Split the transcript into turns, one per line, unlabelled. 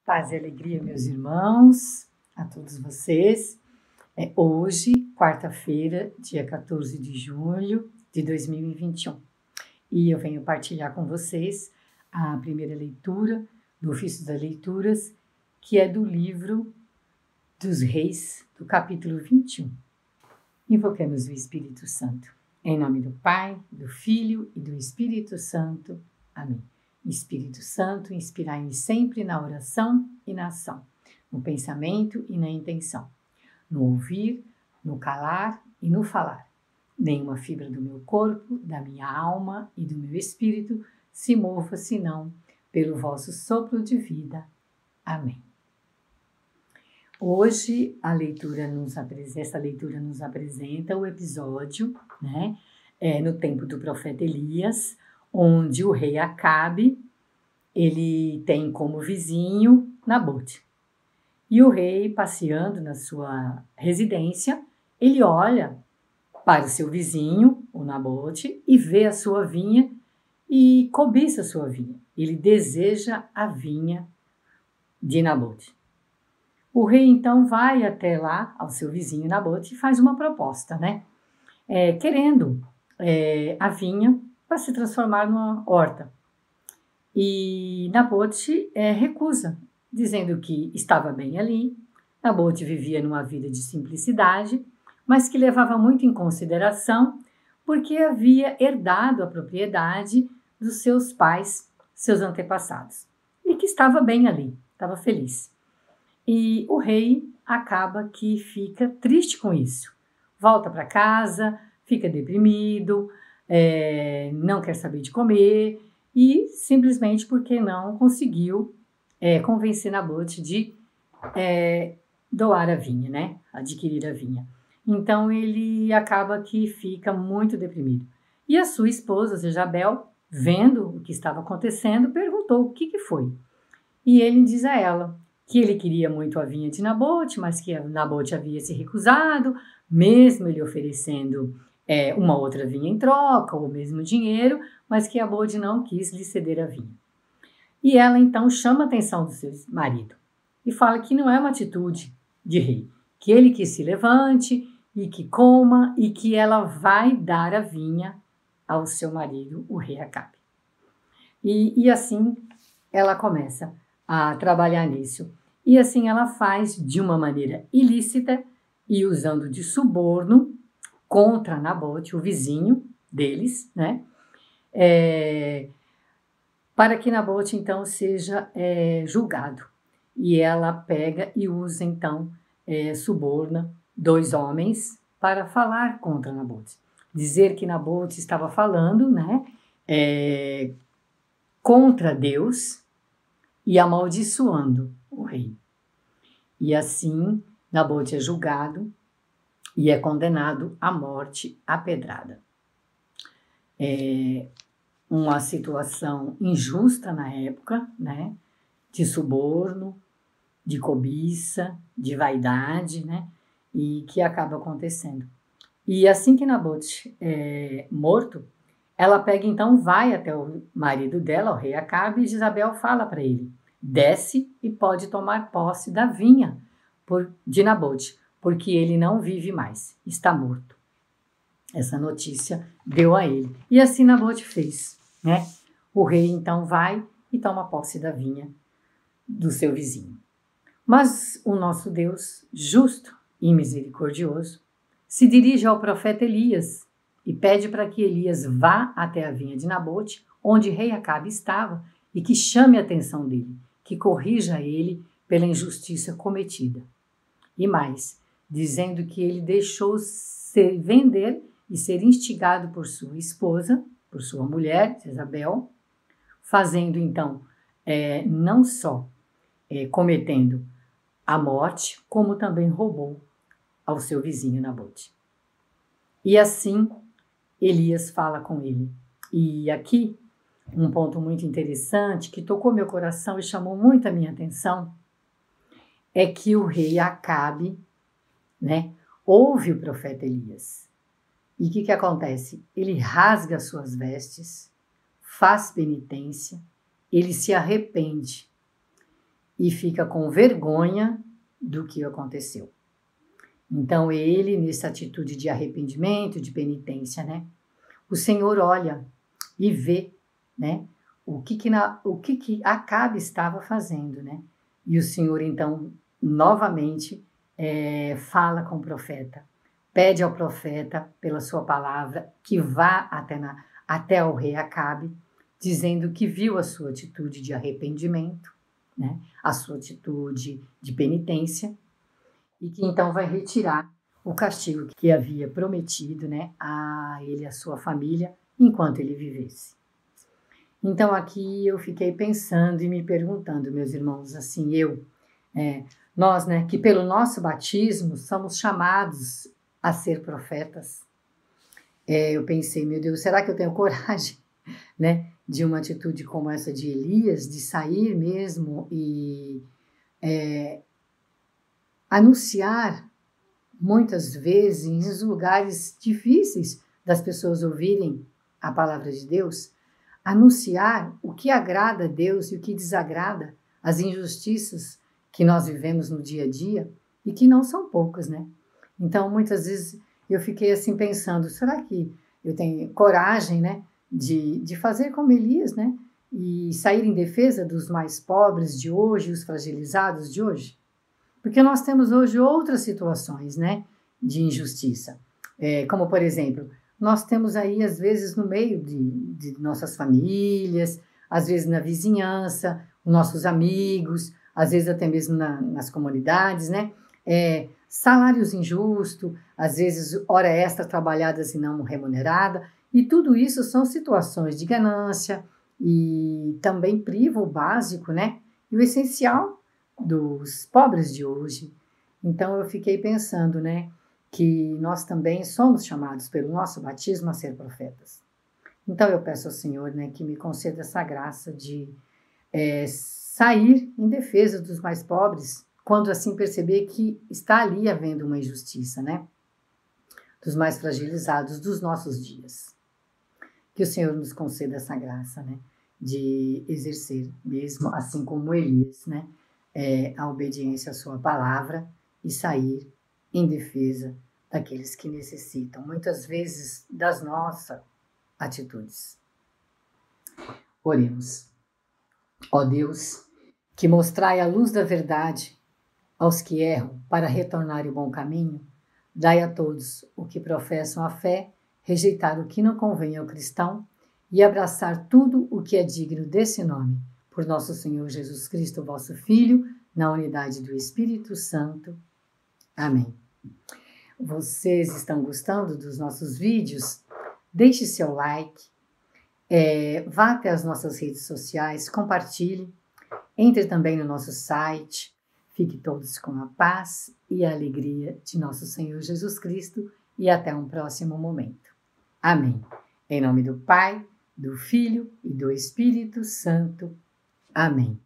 Paz e alegria, meus irmãos, a todos vocês. Hoje, quarta-feira, dia 14 de julho de 2021. E eu venho partilhar com vocês a primeira leitura do Ofício das Leituras, que é do livro dos Reis, do capítulo 21. Invoquemos o Espírito Santo. Em nome do Pai, do Filho e do Espírito Santo. Amém. Espírito Santo, inspirai-me sempre na oração e na ação, no pensamento e na intenção, no ouvir, no calar e no falar. Nenhuma fibra do meu corpo, da minha alma e do meu espírito se mova senão pelo vosso sopro de vida. Amém. Hoje essa leitura nos apresenta o episódio, no tempo do profeta Elias, onde o rei Acabe, ele tem como vizinho Nabote. E o rei, passeando na sua residência, ele olha para o seu vizinho, o Nabote, e vê a sua vinha e cobiça a sua vinha. Ele deseja a vinha de Nabote. O rei, então, vai até lá, ao seu vizinho Nabote, e faz uma proposta, querendo a vinha para se transformar numa horta. E Nabote recusa, dizendo que estava bem ali. Nabote vivia numa vida de simplicidade, mas que levava muito em consideração porque havia herdado a propriedade dos seus pais, seus antepassados, e que estava bem ali, estava feliz. E o rei acaba que fica triste com isso. Volta para casa, fica deprimido, não quer saber de comer e simplesmente porque não conseguiu convencer Nabote de doar a vinha, adquirir a vinha. Então ele acaba que fica muito deprimido. E a sua esposa, Jezabel, vendo o que estava acontecendo, perguntou o que foi. E ele diz a ela que ele queria muito a vinha de Nabote, mas que Nabote havia se recusado, mesmo ele oferecendo uma outra vinha em troca, ou o mesmo dinheiro, mas que Nabote não quis lhe ceder a vinha. E ela então chama a atenção do seu marido e fala que não é uma atitude de rei, que ele que se levante e que coma e que ela vai dar a vinha ao seu marido, o rei Acabe. E assim ela começa a trabalhar nisso. E assim ela faz de uma maneira ilícita e usando de suborno contra Nabote, o vizinho deles, para que Nabote então seja julgado. E ela pega e usa então, suborna 2 homens para falar contra Nabote. Dizer que Nabote estava falando, contra Deus e amaldiçoando o rei. E assim Nabote é julgado e é condenado à morte à pedrada. Uma situação injusta na época, de suborno, de cobiça, de vaidade, e que acaba acontecendo. E assim que Nabote é morto, ela pega então, vai até o marido dela, o rei Acabe, e Jezabel fala para ele: desce e pode tomar posse da vinha de Nabote, porque ele não vive mais, está morto. Essa notícia deu a ele. E assim Nabote fez, O rei então vai e toma posse da vinha do seu vizinho. Mas o nosso Deus, justo e misericordioso, se dirige ao profeta Elias e pede para que Elias vá até a vinha de Nabote, onde rei Acabe estava, e que chame a atenção dele, que corrija ele pela injustiça cometida. E mais, dizendo que ele deixou se vender e ser instigado por sua esposa, por sua mulher, Jezabel, fazendo então, não só cometendo a morte, como também roubou ao seu vizinho Nabote. E assim, Elias fala com ele. E aqui, um ponto muito interessante, que tocou meu coração e chamou muito a minha atenção, é que o rei Acabe, ouve o profeta Elias. E o que acontece? Ele rasga suas vestes, faz penitência, ele se arrepende e fica com vergonha do que aconteceu. Então ele, nessa atitude de arrependimento, de penitência, né? O Senhor olha e vê, né? O que Acabe estava fazendo, né? E o Senhor, então, novamente fala com o profeta. Pede ao profeta, pela sua palavra, que vá até ao rei Acabe, dizendo que viu a sua atitude de arrependimento, né? A sua atitude de penitência, e que então vai retirar o castigo que havia prometido, né, a ele e a sua família enquanto ele vivesse. Então aqui eu fiquei pensando e me perguntando, meus irmãos, assim, nós, né, que pelo nosso batismo somos chamados a ser profetas. Eu pensei, meu Deus, será que eu tenho coragem, né, de uma atitude como essa de Elias, de sair mesmo e anunciar muitas vezes em lugares difíceis das pessoas ouvirem a palavra de Deus, anunciar o que agrada a Deus e o que desagrada, as injustiças que nós vivemos no dia a dia e que não são poucas, né? Então, muitas vezes eu fiquei assim pensando, será que eu tenho coragem, né, de fazer como Elias, né, e sair em defesa dos mais pobres de hoje, os fragilizados de hoje? Porque nós temos hoje outras situações, né, de injustiça. Como, por exemplo, nós temos aí, às vezes, no meio de nossas famílias, às vezes na vizinhança, nossos amigos, às vezes até mesmo nas comunidades, né, salários injustos, às vezes hora extra trabalhadas e não remunerada, e tudo isso são situações de ganância e também priva o básico, né, e o essencial dos pobres de hoje. Então eu fiquei pensando, né, que nós também somos chamados pelo nosso batismo a ser profetas. Então eu peço ao Senhor, né, que me conceda essa graça de sair em defesa dos mais pobres, quando assim perceber que está ali havendo uma injustiça, né, dos mais fragilizados dos nossos dias. Que o Senhor nos conceda essa graça, né, de exercer mesmo, assim como Elias, né, a obediência à sua palavra e sair em defesa daqueles que necessitam, muitas vezes, das nossas atitudes. Oremos. Ó Deus, que mostrai a luz da verdade aos que erram para retornar o bom caminho, dai a todos o que professam a fé, rejeitar o que não convém ao cristão e abraçar tudo o que é digno desse nome, por nosso Senhor Jesus Cristo, vosso Filho, na unidade do Espírito Santo. Amém. Vocês estão gostando dos nossos vídeos? Deixe seu like, vá até as nossas redes sociais, compartilhe, entre também no nosso site. Fique todos com a paz e a alegria de nosso Senhor Jesus Cristo e até um próximo momento. Amém. Em nome do Pai, do Filho e do Espírito Santo. Amém.